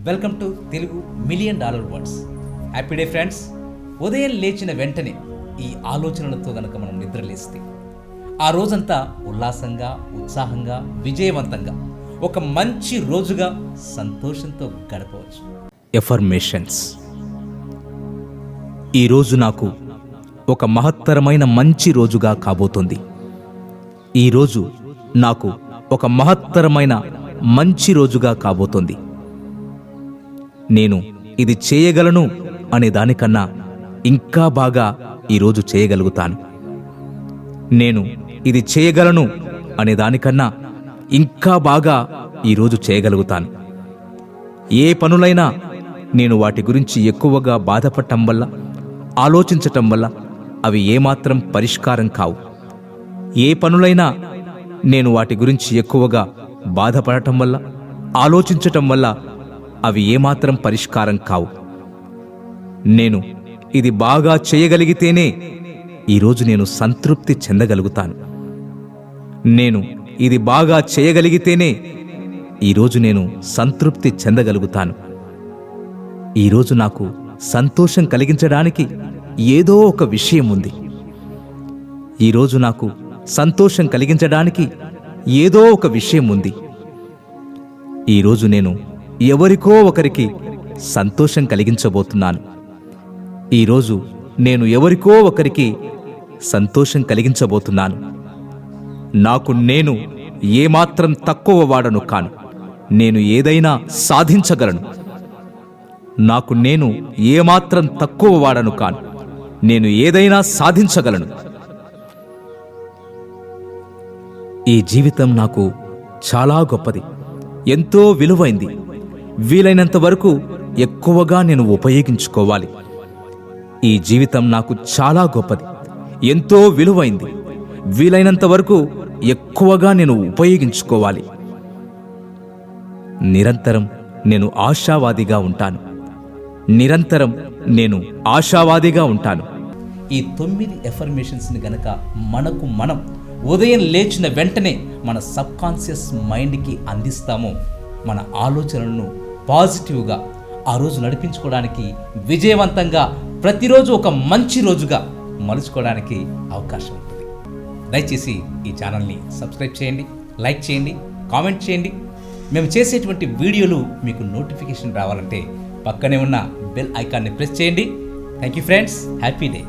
Welcome to Telugu $1,000,000 words. Happy day friends. ఉదయం లేచిన వెంటనే ఈ ఆలోచనలతో గనక మనం నిద్రలేస్తే ఆ రోజంతా ఉల్లాసంగా, ఉత్సాహంగా, విజయవంతంగా ఒక మంచి రోజుగా సంతోషంతో గడపవచ్చు. ఎఫర్మేషన్స్. ఈరోజు నాకు ఒక మహత్తరమైన మంచి రోజుగా కాబోతుంది. ఈరోజు నాకు ఒక మహత్తరమైన మంచి రోజుగా కాబోతుంది. నేను ఇది చేయగలను అనే దానికన్నా ఇంకా బాగా ఈరోజు చేయగలుగుతాను. నేను ఇది చేయగలను అనే దానికన్నా ఇంకా బాగా ఈరోజు చేయగలుగుతాను. ఏ పనులైనా నేను వాటి గురించి ఎక్కువగా బాధపడటం వల్ల, ఆలోచించటం వల్ల అవి ఏమాత్రం పరిష్కారం కావు. ఏ పనులైనా నేను వాటి గురించి ఎక్కువగా బాధపడటం వల్ల, ఆలోచించటం వల్ల అవి ఏమాత్రం పరిష్కారం కావు. నేను ఇది బాగా చేయగలిగితేనే ఈరోజు నేను సంతృప్తి చెందగలుగుతాను. నేను ఇది బాగా చేయగలిగితేనే ఈరోజు నేను సంతృప్తి చెందగలుగుతాను. ఈరోజు నాకు సంతోషం కలిగించడానికి ఏదో ఒక విషయం ఉంది. ఈరోజు నాకు సంతోషం కలిగించడానికి ఏదో ఒక విషయం ఉంది. ఈరోజు నేను ఎవరికో ఒకరికి సంతోషం కలిగించబోతున్నాను. ఈరోజు నేను ఎవరికో ఒకరికి సంతోషం కలిగించబోతున్నాను. నాకు నేను ఏమాత్రం తక్కువ వాడను కాను. నేను ఏదైనా సాధించగలను. నాకు నేను ఏమాత్రం తక్కువ వాడను కాను. నేను ఏదైనా సాధించగలను. ఈ జీవితం నాకు చాలా గొప్పది, ఎంతో విలువైంది. వీలైనంత వరకు ఎక్కువగా నేను ఉపయోగించుకోవాలి. ఈ జీవితం నాకు చాలా గొప్పది, ఎంతో విలువైంది. వీలైనంత వరకు ఎక్కువగా నేను ఉపయోగించుకోవాలి. నిరంతరం నేను ఆశావాదిగా ఉంటాను. నిరంతరం నేను ఆశావాదిగా ఉంటాను. ఈ 9 ఎఫర్మేషన్స్ని గనక మనకు మనం ఉదయం లేచిన వెంటనే మన సబ్కాన్షియస్ మైండ్కి అందిస్తామో, మన ఆలోచనలను పాజిటివ్గా ఆ రోజు నడిపించుకోవడానికి, విజయవంతంగా ప్రతిరోజు ఒక మంచి రోజుగా మలుచుకోవడానికి అవకాశం ఉంటుంది. దయచేసి ఈ ఛానల్ని సబ్స్క్రైబ్ చేయండి, లైక్ చేయండి, కామెంట్ చేయండి. మేము చేసేటువంటి వీడియోలు మీకు నోటిఫికేషన్ రావాలంటే పక్కనే ఉన్న బెల్ ఐకాన్ని ప్రెస్ చేయండి. Thank you friends. Happy day.